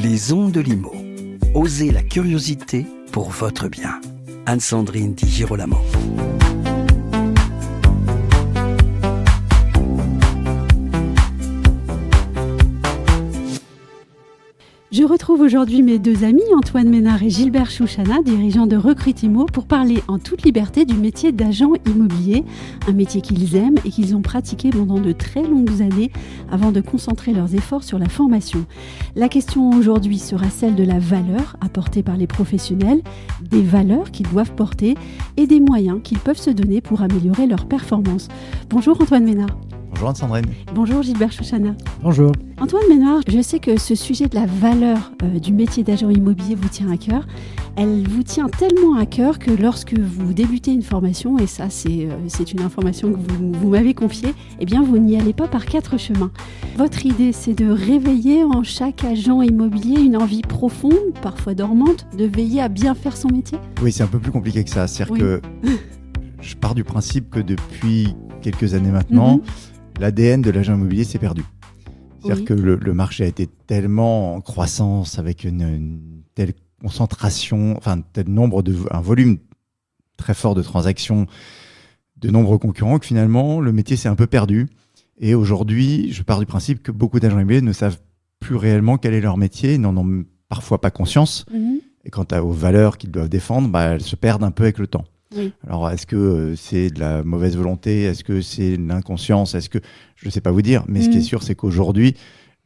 Les ondes de Limo. Osez la curiosité pour votre bien. Anne-Sandrine Di Girolamo. Je retrouve aujourd'hui mes deux amis, Antoine Ménard et Gilbert Chouchana, dirigeants de Recrutimo, pour parler en toute liberté du métier d'agent immobilier, un métier qu'ils aiment et qu'ils ont pratiqué pendant de très longues années avant de concentrer leurs efforts sur la formation. La question aujourd'hui sera celle de la valeur apportée par les professionnels, des valeurs qu'ils doivent porter et des moyens qu'ils peuvent se donner pour améliorer leur performance. Bonjour Antoine Ménard. Bonjour Anne-Sandrine. Bonjour Gilbert Chouchana. Bonjour. Antoine Ménard, je sais que ce sujet de la valeur du métier d'agent immobilier vous tient à cœur. Elle vous tient tellement à cœur que lorsque vous débutez une formation, et ça c'est une information que vous m'avez confiée, eh bien vous n'y allez pas par quatre chemins. Votre idée, c'est de réveiller en chaque agent immobilier une envie profonde, parfois dormante, de veiller à bien faire son métier ? Oui, c'est un peu plus compliqué que ça. C'est-à-dire que je pars du principe que depuis quelques années maintenant, l'ADN de l'agent immobilier s'est perdu. C'est-à-dire que le marché a été tellement en croissance, avec une telle concentration, enfin tel nombre un volume très fort de transactions, de nombreux concurrents, que finalement le métier s'est un peu perdu. Et aujourd'hui, je pars du principe que beaucoup d'agents immobiliers ne savent plus réellement quel est leur métier, ils n'en ont parfois pas conscience. Et quant aux valeurs qu'ils doivent défendre, elles se perdent un peu avec le temps. Oui. Alors, est-ce que c'est de la mauvaise volonté ? Est-ce que c'est de l'inconscience ? Je ne sais pas vous dire, mais ce qui est sûr, c'est qu'aujourd'hui,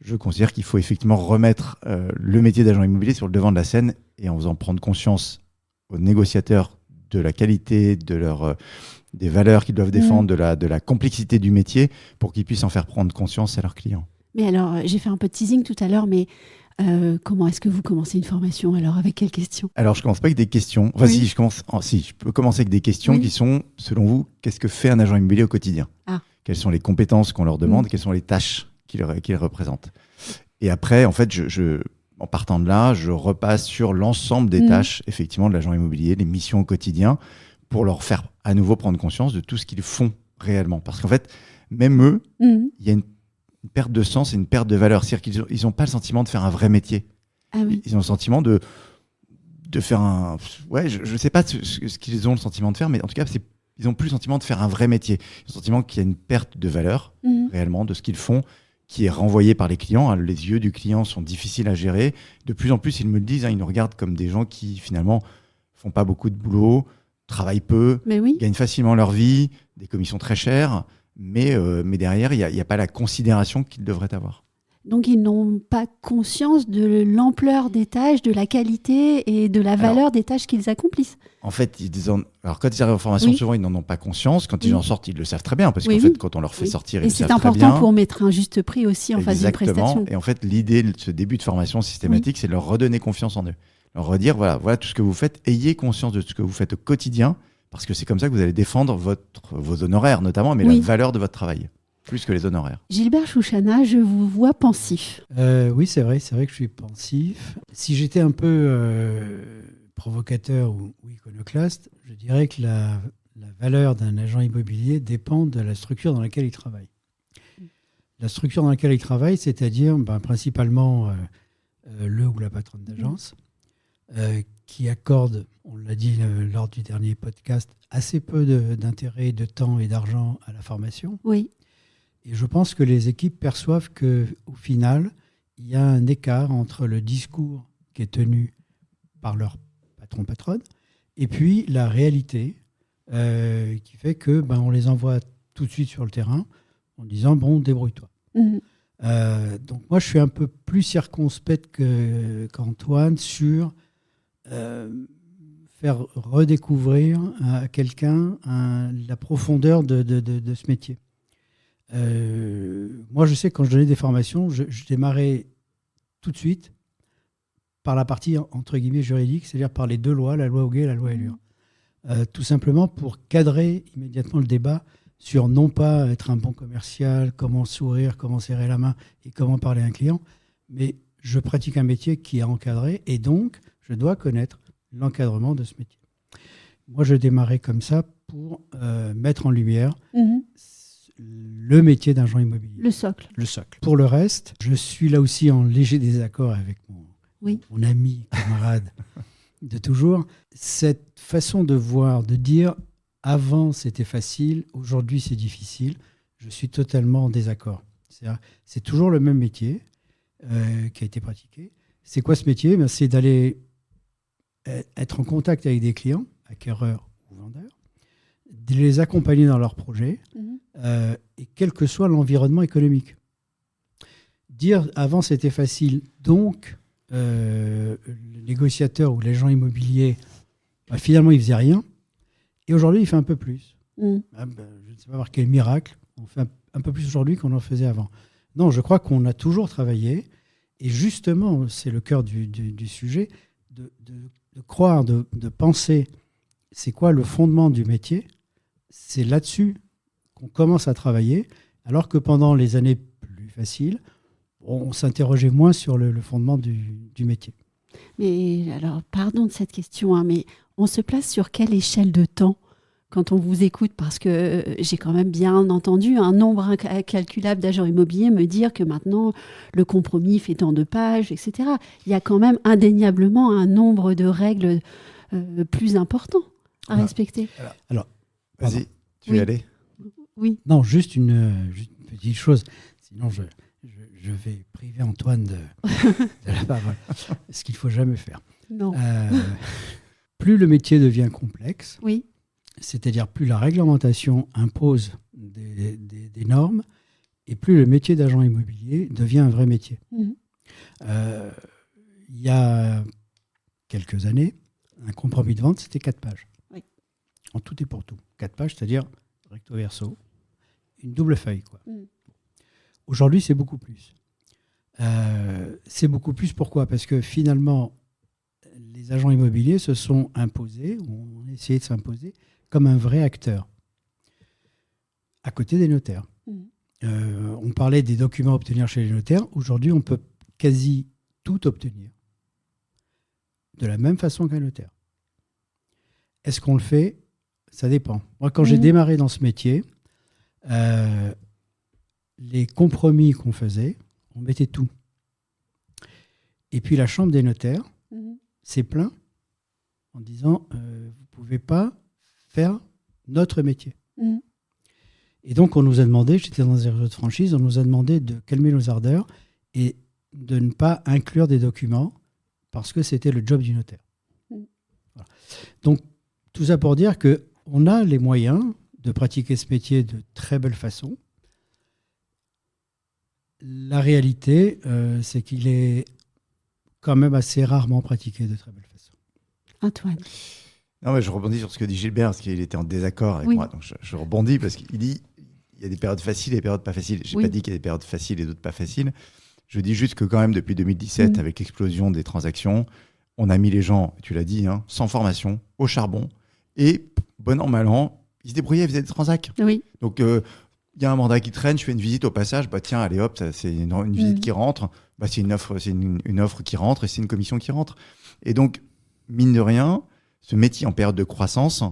je considère qu'il faut effectivement remettre le métier d'agent immobilier sur le devant de la scène et en faisant prendre conscience aux négociateurs de la qualité, des valeurs qu'ils doivent défendre, de la complexité du métier pour qu'ils puissent en faire prendre conscience à leurs clients. Mais alors, j'ai fait un peu de teasing tout à l'heure, mais comment est-ce que vous commencez une formation ? Alors, avec quelles questions ? Alors, je ne commence pas avec des questions. Enfin, je peux commencer avec des questions qui sont, selon vous, qu'est-ce que fait un agent immobilier au quotidien ? Quelles sont les compétences qu'on leur demande ? Quelles sont les tâches qu'ils représentent ? Et après, en fait, en partant de là, je repasse sur l'ensemble des tâches, effectivement, de l'agent immobilier, les missions au quotidien, pour leur faire à nouveau prendre conscience de tout ce qu'ils font réellement. Parce qu'en fait, même eux, il y a une perte de sens et une perte de valeur. C'est-à-dire qu'ils n'ont pas le sentiment de faire un vrai métier. Ah oui. Ils ont le sentiment de faire un... Ouais, je ne sais pas ce qu'ils ont le sentiment de faire, mais en tout cas, ils n'ont plus le sentiment de faire un vrai métier. Ils ont le sentiment qu'il y a une perte de valeur, réellement, de ce qu'ils font, qui est renvoyée par les clients. Les yeux du client sont difficiles à gérer. De plus en plus, ils me le disent, ils nous regardent comme des gens qui, finalement, font pas beaucoup de boulot, travaillent peu, gagnent facilement leur vie, des commissions très chères. Mais derrière, il n'y a pas la considération qu'ils devraient avoir. Donc, ils n'ont pas conscience de l'ampleur des tâches, de la qualité et de la valeur des tâches qu'ils accomplissent. En fait, quand ils arrivent en formation, souvent, ils n'en ont pas conscience. Quand ils en sortent, ils le savent très bien. Parce qu'en fait, quand on leur fait sortir, ils le savent très bien. Et c'est important pour mettre un juste prix aussi en face d'une prestation. Exactement. Et en fait, l'idée de ce début de formation systématique, c'est de leur redonner confiance en eux. Leur redire, voilà tout ce que vous faites. Ayez conscience de ce que vous faites au quotidien. Parce que c'est comme ça que vous allez défendre vos honoraires notamment, mais la valeur de votre travail, plus que les honoraires. Gilbert Chouchana, je vous vois pensif. Oui, c'est vrai que je suis pensif. Si j'étais un peu provocateur ou iconoclaste, je dirais que la valeur d'un agent immobilier dépend de la structure dans laquelle il travaille. La structure dans laquelle il travaille, c'est-à-dire principalement le ou la patronne d'agence, qui accorde, on l'a dit lors du dernier podcast, assez peu d'intérêt, de temps et d'argent à la formation. Oui. Et je pense que les équipes perçoivent qu'au final, il y a un écart entre le discours qui est tenu par leur patron-patronne et puis la réalité qui fait que on les envoie tout de suite sur le terrain en disant « bon, débrouille-toi ». Donc moi, je suis un peu plus circonspect qu'Antoine sur... faire redécouvrir à quelqu'un la profondeur de ce métier. Moi, je sais que quand je donnais des formations, je démarrais tout de suite par la partie, entre guillemets, juridique, c'est-à-dire par les deux lois, la loi Hoguet et la loi Ellure. Tout simplement pour cadrer immédiatement le débat sur non pas être un bon commercial, comment sourire, comment serrer la main et comment parler à un client, mais je pratique un métier qui est encadré et donc je dois connaître l'encadrement de ce métier. Moi, je démarrais comme ça pour mettre en lumière le métier d'agent immobilier. Le socle. Pour le reste, je suis là aussi en léger désaccord avec mon ami, camarade de toujours, cette façon de voir, de dire avant c'était facile, aujourd'hui c'est difficile, je suis totalement en désaccord. C'est toujours le même métier qui a été pratiqué. C'est quoi ce métier ? C'est d'aller être en contact avec des clients, acquéreurs ou vendeurs, de les accompagner dans leurs projets, et quel que soit l'environnement économique. Dire avant c'était facile, donc le négociateur ou l'agent immobilier, finalement il faisait rien, et aujourd'hui il fait un peu plus. Je ne sais pas par quel miracle, on fait un peu plus aujourd'hui qu'on en faisait avant. Non, je crois qu'on a toujours travaillé, et justement c'est le cœur du sujet, de croire, de penser, c'est quoi le fondement du métier ? C'est là-dessus qu'on commence à travailler, alors que pendant les années plus faciles, on s'interrogeait moins sur le fondement du métier. Mais alors, pardon de cette question, hein, mais on se place sur quelle échelle de temps quand on vous écoute ? Parce que j'ai quand même bien entendu un nombre incalculable d'agents immobiliers me dire que maintenant, le compromis fait tant de pages, etc. Il y a quand même indéniablement un nombre de règles plus important à respecter. Alors, vas-y, tu veux y aller ? Oui. Non, juste une petite chose. Sinon, je vais priver Antoine de la parole. Ce qu'il ne faut jamais faire. Non. Plus le métier devient complexe, oui. C'est-à-dire plus la réglementation impose des normes, et plus le métier d'agent immobilier devient un vrai métier. Il y a quelques années, un compromis de vente, c'était 4 pages. Oui. En tout et pour tout. 4 pages, c'est-à-dire recto verso, une double feuille, quoi. Aujourd'hui, c'est beaucoup plus. C'est beaucoup plus, pourquoi ? Parce que finalement, les agents immobiliers se sont imposés, ou ont essayé de s'imposer, comme un vrai acteur, à côté des notaires. On parlait des documents à obtenir chez les notaires. Aujourd'hui, on peut quasi tout obtenir de la même façon qu'un notaire. Est-ce qu'on le fait ? Ça dépend. Moi, quand j'ai démarré dans ce métier, les compromis qu'on faisait, on mettait tout. Et puis la chambre des notaires s'est plaint en disant vous ne pouvez pas faire notre métier. Et donc on nous a demandé, j'étais dans un réseau de franchise, on nous a demandé de calmer nos ardeurs et de ne pas inclure des documents parce que c'était le job du notaire. Voilà. Donc tout ça pour dire qu'on a les moyens de pratiquer ce métier de très belle façon. La réalité, c'est qu'il est quand même assez rarement pratiqué de très belle façon. Antoine. Non, mais je rebondis sur ce que dit Gilbert, parce qu'il était en désaccord avec moi. Donc je rebondis parce qu'il dit il y a des périodes faciles et des périodes pas faciles. Je n'ai pas dit qu'il y a des périodes faciles et d'autres pas faciles. Je dis juste que quand même, depuis 2017, avec l'explosion des transactions, on a mis les gens, tu l'as dit, sans formation, au charbon. Et bon an, mal an, ils se débrouillaient, ils faisaient des transacts. Oui. Donc, il y a un mandat qui traîne, je fais une visite au passage, tiens, allez hop, c'est une visite qui rentre, c'est une offre qui rentre et c'est une commission qui rentre. Et donc, mine de rien, ce métier en période de croissance,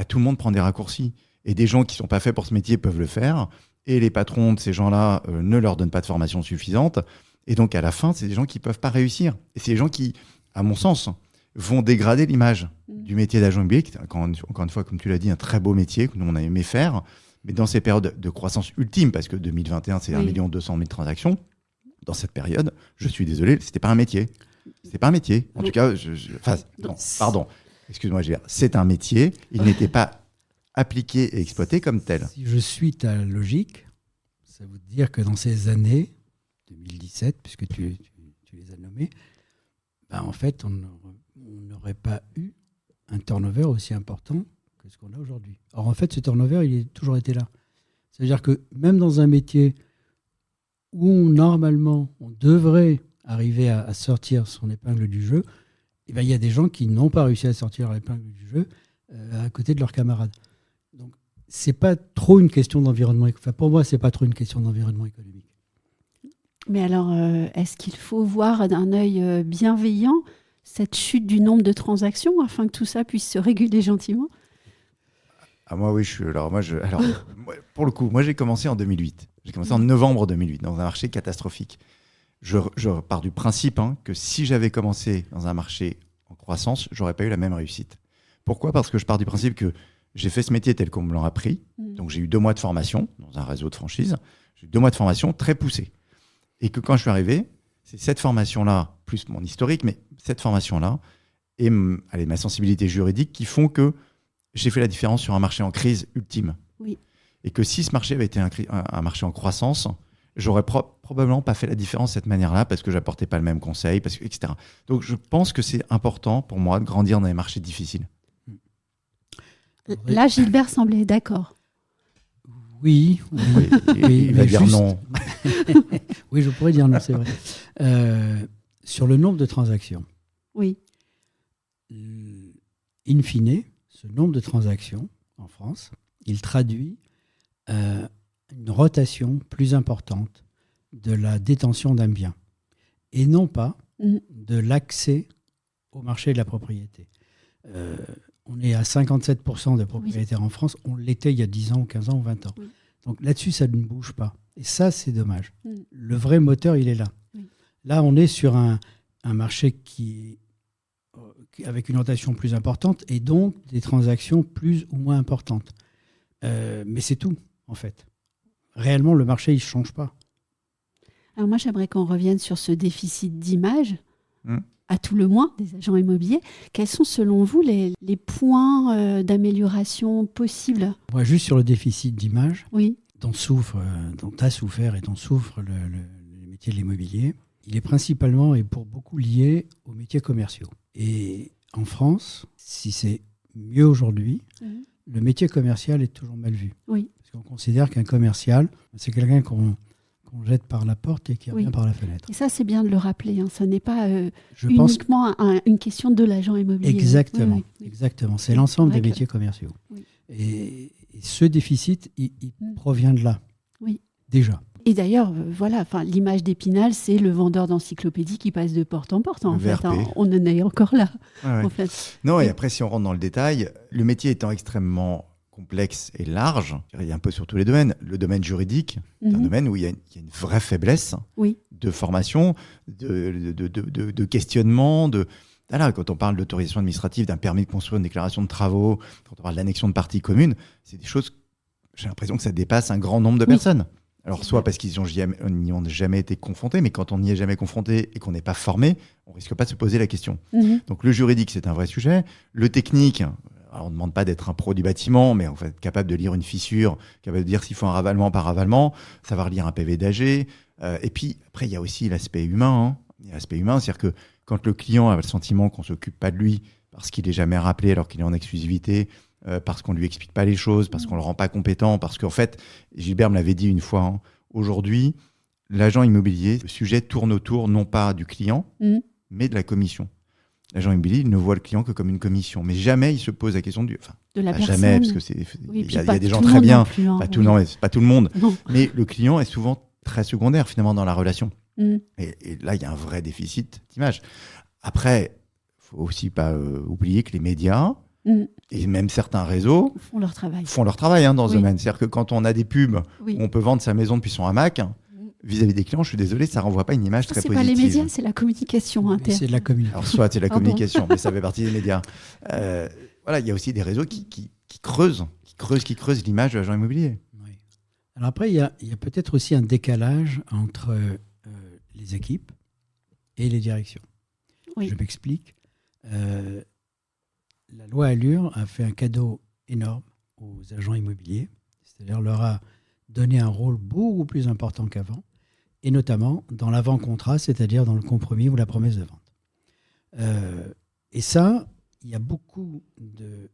tout le monde prend des raccourcis. Et des gens qui ne sont pas faits pour ce métier peuvent le faire. Et les patrons de ces gens-là ne leur donnent pas de formation suffisante. Et donc, à la fin, c'est des gens qui ne peuvent pas réussir. Et c'est des gens qui, à mon sens, vont dégrader l'image du métier d'agent immobilier, qui est, encore une fois, comme tu l'as dit, un très beau métier que nous, on a aimé faire. Mais dans ces périodes de croissance ultime, parce que 2021, c'est 1 200 000 transactions, dans cette période, je suis désolé, ce n'était pas un métier. C'était pas un métier. En tout cas, pardon. Excuse-moi, Gilles. C'est un métier. Il n'était pas appliqué et exploité comme tel. Si je suis ta logique, ça veut dire que dans ces années, 2017, puisque tu les as nommées, en fait, on n'aurait pas eu un turnover aussi important que ce qu'on a aujourd'hui. Or, en fait, ce turnover, il a toujours été là. Ça veut dire que même dans un métier où, normalement, on devrait arriver à sortir son épingle du jeu, il y a des gens qui n'ont pas réussi à sortir l'épingle du jeu à côté de leurs camarades. Donc, c'est pas trop une question d'environnement. Enfin, pour moi, c'est pas trop une question d'environnement économique. Mais alors, est-ce qu'il faut voir d'un œil bienveillant cette chute du nombre de transactions afin que tout ça puisse se réguler gentiment ? Moi, oui, pour le coup, moi, j'ai commencé en 2008. J'ai commencé en novembre 2008, dans un marché catastrophique. je pars du principe que si j'avais commencé dans un marché en croissance, j'aurais pas eu la même réussite. Pourquoi ? Parce que je pars du principe que j'ai fait ce métier tel qu'on me l'a appris. Donc j'ai eu 2 mois de formation dans un réseau de franchise. J'ai eu 2 mois de formation très poussée. Et que quand je suis arrivé, c'est cette formation-là, plus mon historique, mais cette formation-là et ma sensibilité juridique qui font que j'ai fait la différence sur un marché en crise ultime. Oui. Et que si ce marché avait été un marché en croissance, j'aurais probablement pas fait la différence de cette manière-là parce que j'apportais pas le même conseil, etc. Donc je pense que c'est important pour moi de grandir dans les marchés difficiles. Là, Gilbert semblait d'accord. Oui. Il va dire non. Oui, je pourrais dire non, c'est vrai. Sur le nombre de transactions. Oui. In fine, ce nombre de transactions en France, il traduit une rotation plus importante de la détention d'un bien et non pas de l'accès au marché de la propriété. On est à 57% de propriétaires en France. On l'était il y a 10 ans, 15 ans ou 20 ans. Oui. Donc là-dessus, ça ne bouge pas. Et ça, c'est dommage. Le vrai moteur, il est là. Oui. Là, on est sur un marché avec une rotation plus importante et donc des transactions plus ou moins importantes. Mais c'est tout, en fait. Réellement, le marché, il ne change pas. Alors moi, j'aimerais qu'on revienne sur ce déficit d'image. À tout le moins, des agents immobiliers. Quels sont, selon vous, les points d'amélioration possibles ? Moi, juste sur le déficit d'image, oui. dont a souffert et dont souffre le métier de l'immobilier, il est principalement et pour beaucoup lié aux métiers commerciaux. Et en France, si c'est mieux aujourd'hui, le métier commercial est toujours mal vu. Oui. Parce qu'on considère qu'un commercial, c'est quelqu'un qu'on jette par la porte et qui revient par la fenêtre. Et ça, c'est bien de le rappeler. Ce n'est pas uniquement une question de l'agent immobilier. Exactement. Exactement. C'est l'ensemble des métiers commerciaux. Oui. Et ce déficit, il provient de là. Oui. Déjà. Et d'ailleurs, l'image d'Épinal, c'est le vendeur d'encyclopédie qui passe de porte en porte. En fait, on en est encore là. Ouais. En fait. Non, et après, si on rentre dans le détail, le métier étant extrêmement complexe et large, il y a un peu sur tous les domaines. Le domaine juridique, c'est un domaine où il y a une vraie faiblesse de formation, de questionnement, quand on parle d'autorisation administrative, d'un permis de construire, une déclaration de travaux, quand on parle d'annexion de parties communes, c'est des choses, j'ai l'impression que ça dépasse un grand nombre de personnes. Alors, soit parce qu'ils n'y ont jamais été confrontés, mais quand on n'y est jamais confronté et qu'on n'est pas formé, on risque pas de se poser la question. Donc, le juridique, c'est un vrai sujet. Le technique, alors on ne demande pas d'être un pro du bâtiment, mais en fait, capable de lire une fissure, capable de dire s'il faut un ravalement par ravalement, savoir lire un PV d'AG. Et puis, après, il y a aussi l'aspect humain. Il y a l'aspect humain, c'est-à-dire que quand le client a le sentiment qu'on ne s'occupe pas de lui parce qu'il n'est jamais rappelé alors qu'il est en exclusivité, parce qu'on ne lui explique pas les choses, parce qu'on ne le rend pas compétent, parce qu'en fait, Gilbert me l'avait dit une fois, aujourd'hui, l'agent immobilier, le sujet tourne autour non pas du client, mais de la commission. L'agent immobilier, il ne voit le client que comme une commission, mais jamais il se pose la question de la personne. Jamais, parce que il y a des gens très bien, pas tout le monde, mais le client est souvent très secondaire finalement dans la relation. Et là, il y a un vrai déficit d'image. Après, il ne faut aussi pas oublier que les médias et même certains réseaux font leur travail dans ce domaine. C'est-à-dire que quand on a des pubs où on peut vendre sa maison depuis son hamac, vis-à-il des clients, je suis désolé, ça ne renvoie pas une image très positive. C'est pas les médias, c'est la communication interne. C'est de la communication. Alors, soit c'est la communication, mais ça fait partie des médias. Il y a aussi des réseaux qui creusent l'image de l'agent immobilier. Oui. Alors après, il y a peut-être aussi un décalage entre les équipes et les directions. Je m'explique. La loi Allure a fait un cadeau énorme aux agents immobiliers, c'est-à-dire leur a donné un rôle beaucoup plus important qu'avant, et notamment dans l'avant-contrat, c'est-à-dire dans le compromis ou la promesse de vente. Et ça, il y a beaucoup de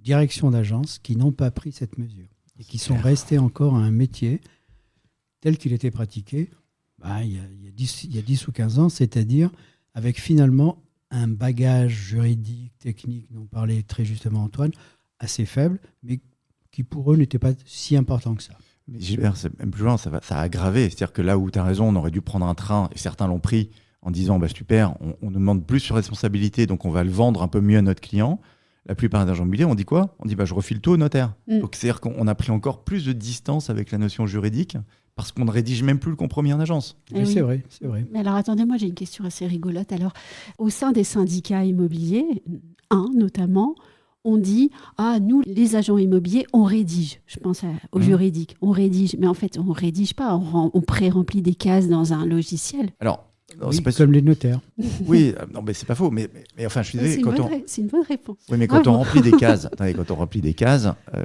directions d'agences qui n'ont pas pris cette mesure et qui sont restées encore à un métier tel qu'il était pratiqué il y a 10 ou 15 ans, c'est-à-dire avec finalement un bagage juridique, technique, dont parlait très justement Antoine, assez faible, mais qui pour eux n'était pas si important que ça. Mais Gilbert, c'est même plus loin, ça a aggravé. C'est-à-dire que là où tu as raison, on aurait dû prendre un train, et certains l'ont pris en disant super, on nous demande plus sur responsabilité, donc on va le vendre un peu mieux à notre client. la plupart des agents immobiliers, on dit quoi ? On dit je refile tout au notaire. Mm. Donc c'est-à-dire qu'on a pris encore plus de distance avec la notion juridique parce qu'on ne rédige même plus le compromis en agence. Oui. C'est vrai, c'est vrai. Mais alors attendez, moi j'ai une question assez rigolote. Alors, au sein des syndicats immobiliers, notamment, on dit nous, les agents immobiliers, on rédige. Je pense au juridique. On rédige. Mais en fait, on ne rédige pas. On pré-remplit des cases dans un logiciel. Alors, Oui, c'est pas comme les notaires. Oui, non, mais c'est pas faux. Mais enfin, je suis désolé. C'est une bonne réponse. Oui, mais quand on remplit des cases,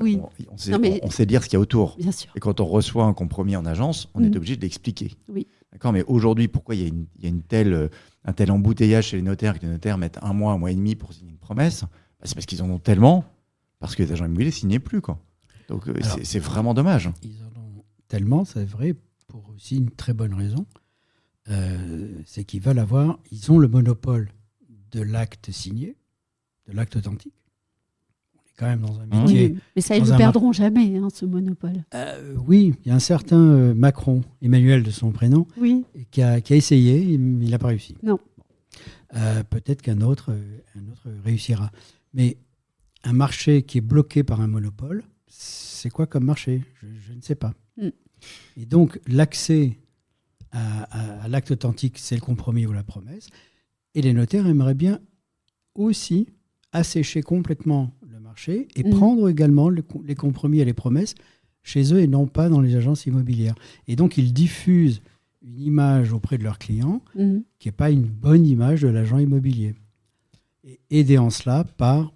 Oui. on sait lire ce qu'il y a autour. Bien sûr. Et quand on reçoit un compromis en agence, on est obligé de l'expliquer. Oui. D'accord, mais aujourd'hui, pourquoi il y a un tel embouteillage chez les notaires, que les notaires mettent un mois et demi pour signer une promesse ? C'est parce qu'ils en ont tellement, parce que les agents immobiliers ne signaient plus, quoi. Donc c'est vraiment dommage. Ils en ont tellement, c'est vrai, pour aussi une très bonne raison. C'est qu'ils ils ont le monopole de l'acte signé, de l'acte authentique. On est quand même dans un métier. Oui, mais ça, ils ne le perdront jamais, ce monopole. Oui, il y a un certain Macron, Emmanuel de son prénom, qui a essayé, il n'a pas réussi. Non. Peut-être qu'un autre réussira. Mais un marché qui est bloqué par un monopole, c'est quoi comme marché ? Je ne sais pas. Mm. Et donc, l'accès à l'acte authentique, c'est le compromis ou la promesse. Et les notaires aimeraient bien aussi assécher complètement le marché et prendre également les compromis et les promesses chez eux et non pas dans les agences immobilières. Et donc, ils diffusent une image auprès de leurs clients qui n'est pas une bonne image de l'agent immobilier. Et aidés en cela par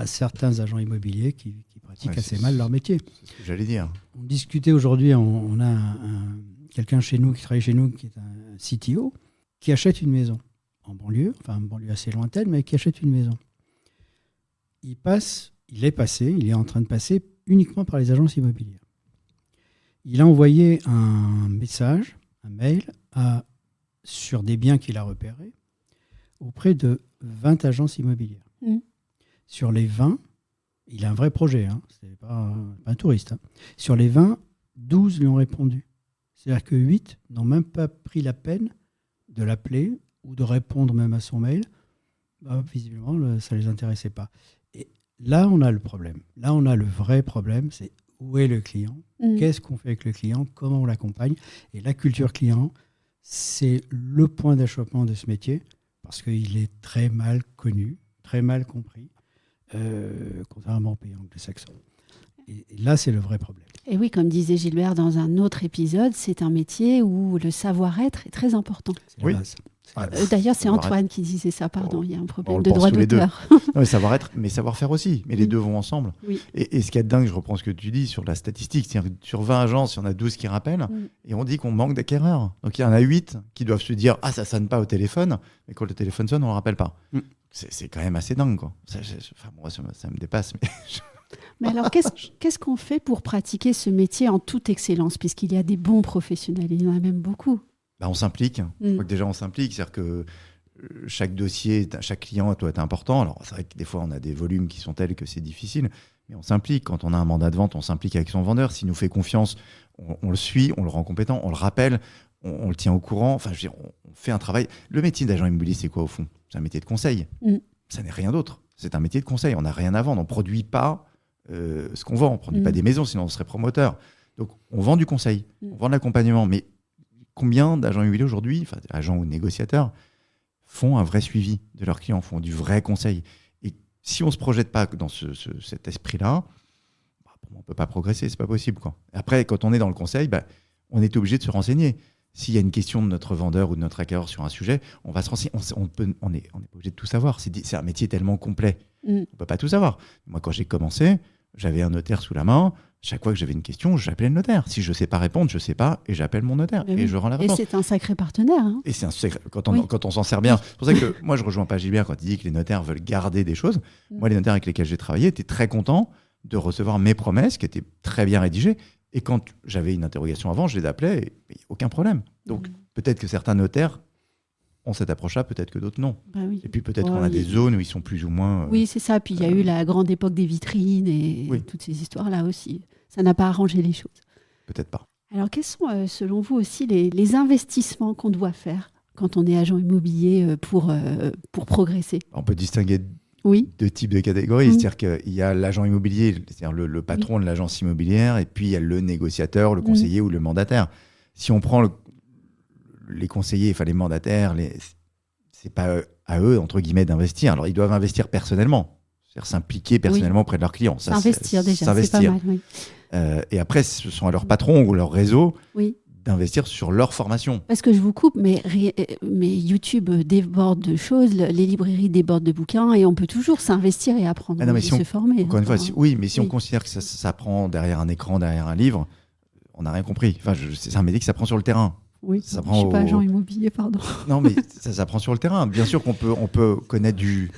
certains agents immobiliers qui pratiquent assez mal leur métier. C'est ce que j'allais dire. On discutait aujourd'hui, on a quelqu'un chez nous qui travaille chez nous, qui est un CTO, qui achète une maison en banlieue, enfin une banlieue assez lointaine, mais qui achète une maison. Il est en train de passer uniquement par les agences immobilières. Il a envoyé un message, un mail, sur des biens qu'il a repérés, auprès de 20 agences immobilières. Sur les 20, il a un vrai projet, c'est pas un touriste. Sur les 20, 12 lui ont répondu. C'est-à-dire que 8 n'ont même pas pris la peine de l'appeler ou de répondre même à son mail. Visiblement, ça ne les intéressait pas. Et là, on a le problème. Là, on a le vrai problème, c'est où est le client ? Qu'est-ce qu'on fait avec le client ? Comment on l'accompagne ? Et la culture client, c'est le point d'achoppement de ce métier parce qu'il est très mal connu, très mal compris, contrairement aux pays anglo-saxons. Et là, c'est le vrai problème. Et oui, comme disait Gilbert dans un autre épisode, c'est un métier où le savoir-être est très important. C'est la base. D'ailleurs, c'est Antoine qui disait ça, pardon, il y a un problème de droit d'auteur. Non, mais savoir-être, mais savoir-faire aussi, mais les deux vont ensemble. Oui. Et ce qui est dingue, je reprends ce que tu dis sur la statistique, c'est-à-dire sur 20 agences, il y en a 12 qui rappellent, et on dit qu'on manque d'acquéreurs. Donc il y en a 8 qui doivent se dire « Ah, ça sonne pas au téléphone », mais quand le téléphone sonne, on ne le rappelle pas. C'est quand même assez dingue, quoi. Moi, ça me dépasse, mais... Mais alors, qu'est-ce qu'on fait pour pratiquer ce métier en toute excellence, puisqu'il y a des bons professionnels, il y en a même beaucoup. On s'implique. Je crois que déjà, on s'implique. C'est-à-dire que chaque dossier, chaque client doit être important. Alors, c'est vrai que des fois, on a des volumes qui sont tels que c'est difficile, mais on s'implique. Quand on a un mandat de vente, on s'implique avec son vendeur. S'il nous fait confiance, on le suit, on le rend compétent, on le rappelle, on le tient au courant. Enfin, je veux dire, on fait un travail. Le métier d'agent immobilier, c'est quoi au fond ? C'est un métier de conseil. Ça n'est rien d'autre. C'est un métier de conseil. On n'a rien à vendre. On ne produit pas ce qu'on vend. On ne produit pas des maisons, sinon on serait promoteur. Donc, on vend du conseil, on vend de l'accompagnement. Mais combien d'agents immobiliers aujourd'hui, enfin, agents ou négociateurs, font un vrai suivi de leurs clients, font du vrai conseil ? Et si on ne se projette pas dans cet esprit-là, on ne peut pas progresser, ce n'est pas possible, quoi. Après, quand on est dans le conseil, on est obligé de se renseigner. S'il y a une question de notre vendeur ou de notre acquéreur sur un sujet, on va se renseigner. On n'est pas obligé de tout savoir. C'est un métier tellement complet. On ne peut pas tout savoir. Moi, quand j'ai commencé, j'avais un notaire sous la main. Chaque fois que j'avais une question, j'appelais le notaire. Si je ne sais pas répondre, je ne sais pas, et j'appelle mon notaire. Et je rends la réponse. Et c'est un sacré partenaire. Et c'est un sacré, quand on s'en sert bien. C'est pour ça que moi, je ne rejoins pas Gilbert quand il dit que les notaires veulent garder des choses. Moi, les notaires avec lesquels j'ai travaillé étaient très contents de recevoir mes promesses, qui étaient très bien rédigées. Et quand j'avais une interrogation avant, je les appelais, et aucun problème. Donc, peut-être que certains notaires ont cette approche-là, peut-être que d'autres non. Oui. Et puis peut-être qu'on a des zones où ils sont plus ou moins... Oui, c'est ça. Puis il y a eu la grande époque des vitrines et toutes ces histoires-là aussi. Ça n'a pas arrangé les choses. Peut-être pas. Alors, quels sont, selon vous aussi, les investissements qu'on doit faire quand on est agent immobilier pour progresser ? On peut distinguer deux types de catégories. C'est-à-dire qu'il y a l'agent immobilier, c'est-à-dire le patron de l'agence immobilière, et puis il y a le négociateur, le conseiller ou le mandataire. Si on prend les conseillers, enfin les mandataires, c'est pas à eux, entre guillemets, d'investir. Alors, ils doivent investir personnellement, c'est-à-dire s'impliquer personnellement auprès de leurs clients. Ça, s'investir déjà, c'est pas mal. Oui. Et après, ce sont à leur patron ou leur réseau d'investir sur leur formation. Parce que je vous coupe, mais YouTube déborde de choses, les librairies débordent de bouquins, et on peut toujours s'investir et apprendre, se former. Encore une fois, si on considère que ça s'apprend derrière un écran, derrière un livre, on n'a rien compris. Enfin, c'est un métier qui s'apprend sur le terrain. Oui, je ne suis pas agent immobilier, pardon. Non, mais ça s'apprend sur le terrain. Bien sûr qu'on peut connaître du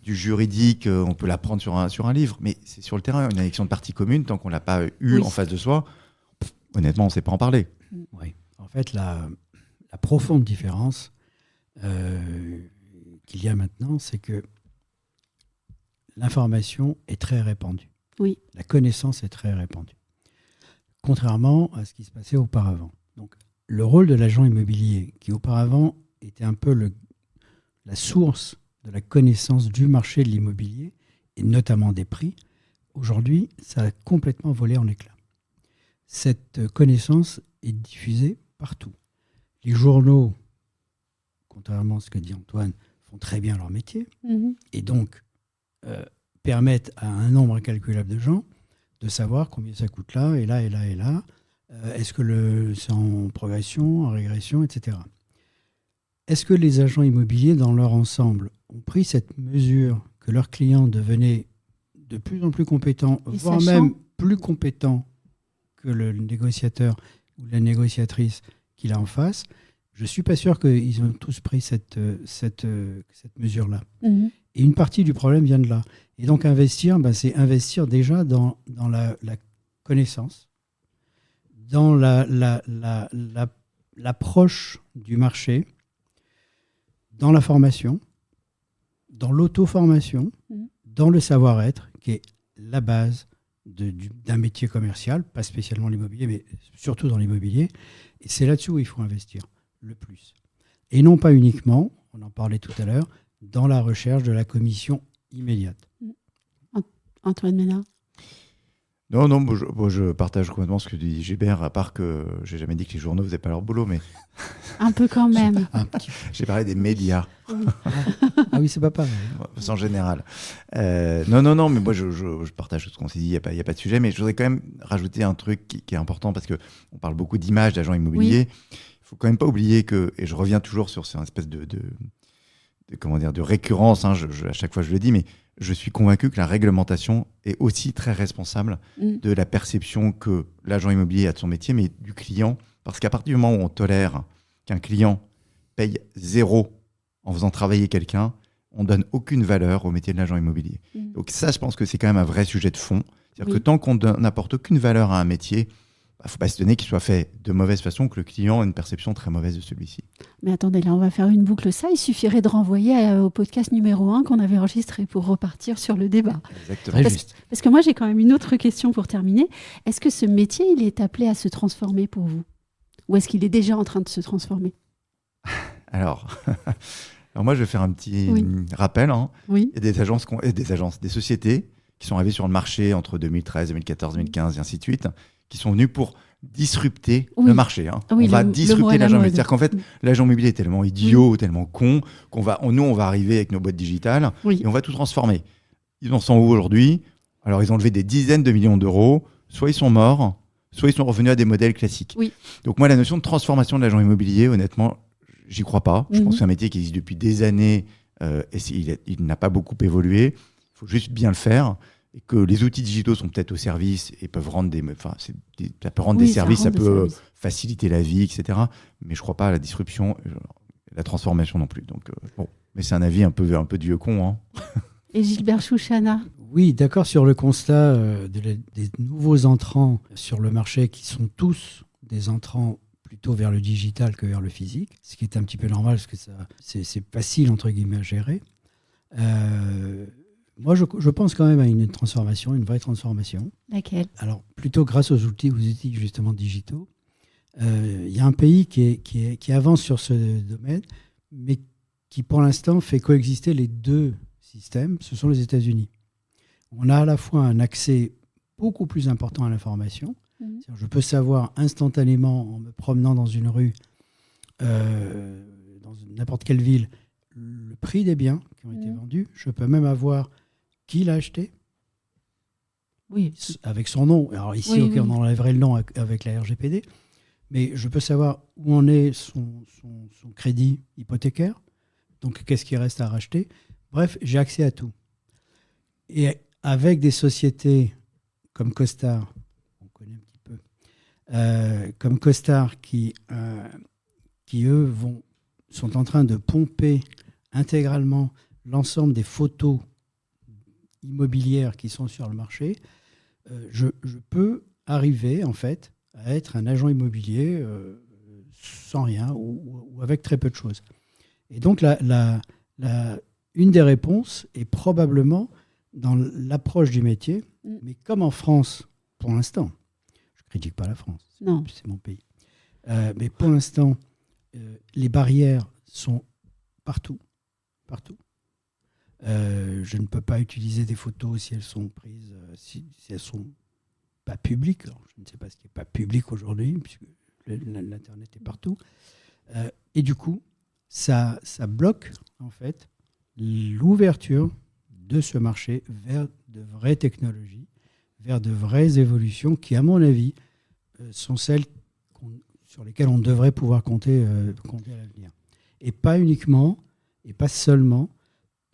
juridique, on peut l'apprendre sur un livre, mais c'est sur le terrain. Une élection de partie commune, tant qu'on ne l'a pas eu en face de soi, honnêtement, on ne sait pas en parler. Oui. En fait, la profonde différence qu'il y a maintenant, c'est que l'information est très répandue. Oui. La connaissance est très répandue. Contrairement à ce qui se passait auparavant. Donc, le rôle de l'agent immobilier, qui auparavant était un peu la source de la connaissance du marché de l'immobilier, et notamment des prix, aujourd'hui, ça a complètement volé en éclats. Cette connaissance est diffusée partout. Les journaux, contrairement à ce que dit Antoine, font très bien leur métier, et donc permettent à un nombre incalculable de gens de savoir combien ça coûte là, et là, et là, et là. Est-ce que c'est en progression, en régression, etc. Est-ce que les agents immobiliers, dans leur ensemble, ont pris cette mesure que leurs clients devenaient de plus en plus compétents, voire même plus compétents que le négociateur ou la négociatrice qu'il a en face? Je ne suis pas sûr qu'ils ont tous pris cette mesure-là. Et une partie du problème vient de là. Et donc investir, c'est investir déjà dans la connaissance, dans l'approche du marché, dans la formation, dans l'auto-formation, dans le savoir-être, qui est la base d'un métier commercial, pas spécialement l'immobilier, mais surtout dans l'immobilier. Et c'est là-dessus où il faut investir le plus. Et non pas uniquement, on en parlait tout à l'heure, dans la recherche de la commission immédiate. Antoine Ménard? Non, je partage complètement ce que dit Gilbert, à part que j'ai jamais dit que les journaux faisaient pas leur boulot, mais... Un peu quand même. J'ai parlé des médias. Ah oui, c'est pas pareil. En général. Non, mais moi, je partage tout ce qu'on s'est dit, il n'y a pas de sujet, mais je voudrais quand même rajouter un truc qui est important, parce qu'on parle beaucoup d'images d'agents immobiliers. Il ne faut quand même pas oublier que, et je reviens toujours sur cette espèce de récurrence, à chaque fois je le dis, mais je suis convaincu que la réglementation est aussi très responsable de la perception que l'agent immobilier a de son métier, mais du client. Parce qu'à partir du moment où on tolère qu'un client paye 0 en faisant travailler quelqu'un, on ne donne aucune valeur au métier de l'agent immobilier. Donc ça, je pense que c'est quand même un vrai sujet de fond. C'est-à-dire que tant qu'on n'apporte aucune valeur à un métier, il ne faut pas se donner qu'il soit fait de mauvaise façon, que le client ait une perception très mauvaise de celui-ci. Mais attendez, là, on va faire une boucle. Ça, il suffirait de renvoyer au podcast numéro 1 qu'on avait enregistré pour repartir sur le débat. Exactement. Parce que moi, j'ai quand même une autre question pour terminer. Est-ce que ce métier, il est appelé à se transformer pour vous? Ou est-ce qu'il est déjà en train de se transformer? Alors moi, je vais faire un petit rappel. Il y a des sociétés qui sont arrivées sur le marché entre 2013, 2014, 2015 et ainsi de suite, qui sont venues pour disrupter le marché. On va disrupter l'agent immobilier. C'est-à-dire qu'en fait, l'agent immobilier est tellement idiot, tellement con, on va arriver avec nos boîtes digitales et on va tout transformer. Ils en sont où aujourd'hui? Alors, ils ont levé des dizaines de millions d'euros. Soit ils sont morts, soit ils sont revenus à des modèles classiques. Donc moi, la notion de transformation de l'agent immobilier, honnêtement, j'y crois pas. Je pense que c'est un métier qui existe depuis des années et il n'a pas beaucoup évolué. Il faut juste bien le faire. Et que les outils digitaux sont peut-être au service et peuvent rendre ça peut rendre des services, ça peut faciliter la vie, etc. Mais je ne crois pas à la disruption, la transformation non plus. Donc, mais c'est un avis un peu de vieux con. Et Gilbert Chouchana? Oui, d'accord sur le constat des nouveaux entrants sur le marché qui sont tous des entrants plutôt vers le digital que vers le physique, ce qui est un petit peu normal parce que c'est facile entre guillemets à gérer. Moi, je pense quand même à une transformation, une vraie transformation. Laquelle? Alors, plutôt grâce aux outils justement digitaux. Il y a un pays qui avance sur ce domaine, mais qui pour l'instant fait coexister les deux système, ce sont les États-Unis. On a à la fois un accès beaucoup plus important à l'information. Je peux savoir instantanément, en me promenant dans une rue, dans n'importe quelle ville, le prix des biens qui ont été vendus. Je peux même avoir qui l'a acheté. Oui. Avec son nom. Alors ici, on enlèverait le nom avec la RGPD. Mais je peux savoir où en est son crédit hypothécaire. Donc, qu'est-ce qui reste à racheter. Bref, j'ai accès à tout. Et avec des sociétés comme CoStar, on connaît un petit peu, comme CoStar qui eux, sont en train de pomper intégralement l'ensemble des photos immobilières qui sont sur le marché, je peux arriver, en fait, à être un agent immobilier sans rien ou avec très peu de choses. Et donc, une des réponses est probablement dans l'approche du métier, mais comme en France, pour l'instant, je ne critique pas la France, c'est mon pays, mais pour l'instant, les barrières sont partout. Je ne peux pas utiliser des photos si elles sont prises, si elles ne sont pas publiques. Alors, je ne sais pas ce qui n'est pas public aujourd'hui, puisque l'Internet est partout. Et du coup, ça bloque, en fait, l'ouverture de ce marché vers de vraies technologies, vers de vraies évolutions qui, à mon avis, sont celles sur lesquelles on devrait pouvoir compter à l'avenir. Et pas uniquement, et pas seulement,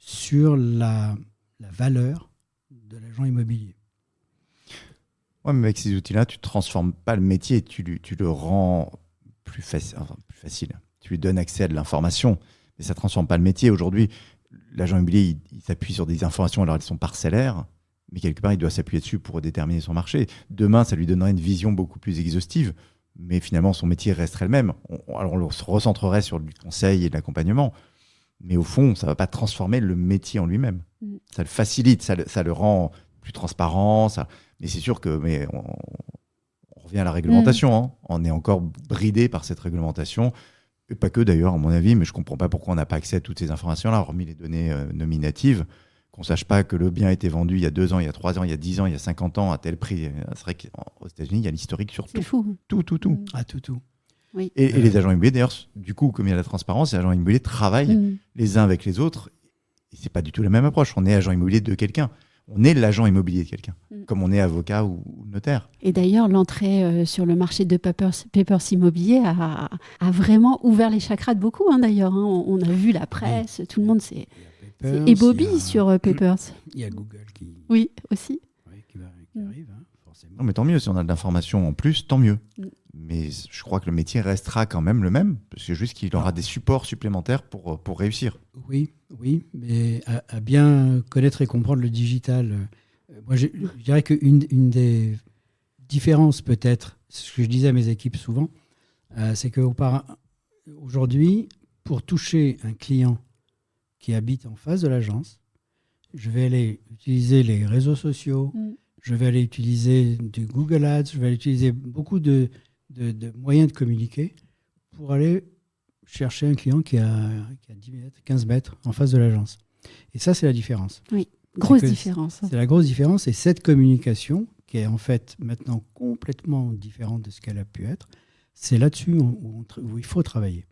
sur la valeur de l'agent immobilier. Ouais, mais avec ces outils-là, tu ne transformes pas le métier, tu le rends plus facile. Tu lui donnes accès à de l'information, mais ça ne transforme pas le métier. Aujourd'hui, l'agent immobilier, il s'appuie sur des informations, alors elles sont parcellaires, mais quelque part, il doit s'appuyer dessus pour déterminer son marché. Demain, ça lui donnerait une vision beaucoup plus exhaustive, mais finalement, son métier resterait le même. Alors, on se recentrerait sur du conseil et de l'accompagnement, mais au fond, ça ne va pas transformer le métier en lui-même. Ça le facilite, ça le rend plus transparent. Mais c'est sûr que on revient à la réglementation. Hein. On est encore bridé par cette réglementation. Et pas que d'ailleurs, à mon avis, mais je ne comprends pas pourquoi on n'a pas accès à toutes ces informations-là, hormis les données nominatives, qu'on ne sache pas que le bien a été vendu il y a 2 ans, il y a 3 ans, il y a 10 ans, il y a 50 ans, à tel prix. C'est vrai qu'aux États-Unis, il y a l'historique sur tout. C'est fou. Tout. Ah, tout. Oui. Et les agents immobiliers, d'ailleurs, du coup, comme il y a la transparence, les agents immobiliers travaillent les uns avec les autres. Et ce n'est pas du tout la même approche. On est agent immobilier de quelqu'un. On est l'agent immobilier de quelqu'un, comme on est avocat ou notaire. Et d'ailleurs, l'entrée sur le marché de Papers Immobilier a vraiment ouvert les chakras de beaucoup, d'ailleurs. On a vu la presse, tout le monde s'est ébobie sur Papers. Il y a Google qui... Oui, aussi. Oui, qui arrive, forcément. Non, mais tant mieux, si on a de l'information en plus, tant mieux. Mais je crois que le métier restera quand même le même, c'est juste qu'il aura des supports supplémentaires pour réussir. Oui, mais à bien connaître et comprendre le digital, moi je dirais qu'une des différences peut-être, ce que je disais à mes équipes souvent, c'est qu'aujourd'hui, pour toucher un client qui habite en face de l'agence, je vais aller utiliser les réseaux sociaux, je vais aller utiliser du Google Ads, je vais aller utiliser beaucoup de moyens de communiquer pour aller chercher un client qui a 10 mètres, 15 mètres en face de l'agence. Et ça, c'est la différence. Oui, grosse différence. C'est la grosse différence. Et cette communication, qui est en fait maintenant complètement différente de ce qu'elle a pu être, c'est là-dessus où il faut travailler.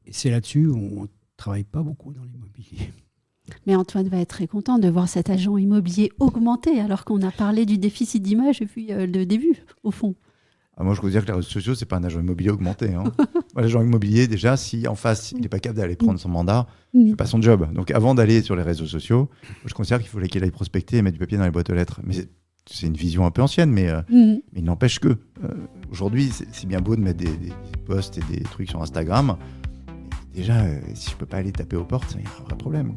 Et c'est là-dessus où on ne travaille pas beaucoup dans l'immobilier. Mais Antoine va être très content de voir cet agent immobilier augmenter, alors qu'on a parlé du déficit d'image depuis le début, au fond. Moi, je veux dire que les réseaux sociaux, ce n'est pas un agent immobilier augmenté. L'agent immobilier, déjà, si en face, il n'est pas capable d'aller prendre son mandat, il ne fait pas son job. Donc, avant d'aller sur les réseaux sociaux, je considère qu'il faut qu'il aille prospecter et mettre du papier dans les boîtes aux lettres. Mais c'est une vision un peu ancienne, mais il n'empêche que. Aujourd'hui, c'est bien beau de mettre des posts et des trucs sur Instagram. Déjà, si je ne peux pas aller taper aux portes, il y a un vrai problème.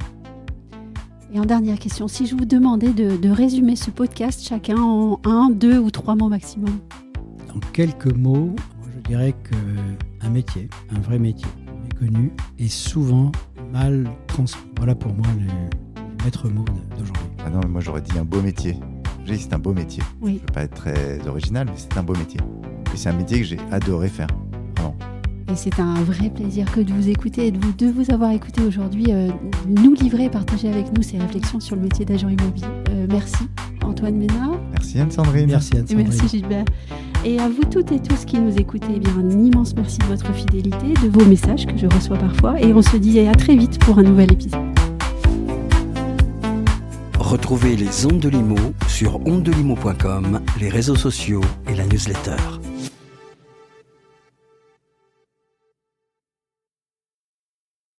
Et en dernière question, si je vous demandais de résumer ce podcast chacun en 1, 2 ou 3 mots maximum. En quelques mots, moi je dirais qu'un métier, un vrai métier, méconnu, est souvent mal transmis. Voilà pour moi les maîtres mots d'aujourd'hui. Ah non, mais moi j'aurais dit un beau métier. J'ai dit c'est un beau métier. Oui. Je ne veux pas être très original, mais c'est un beau métier. Et c'est un métier que j'ai adoré faire. Vraiment. Et c'est un vrai plaisir que de vous écouter et de vous avoir écouté aujourd'hui, nous livrer, partager avec nous ces réflexions sur le métier d'agent immobilier. Merci Antoine Ménard. Merci Anne-Sandrine. Merci Anne-Sandrine. Et merci Gilbert. Et à vous toutes et tous qui nous écoutez, un immense merci de votre fidélité, de vos messages que je reçois parfois. Et on se dit à très vite pour un nouvel épisode. Retrouvez les Ondes de Limo sur ondedelimo.com, les réseaux sociaux et la newsletter.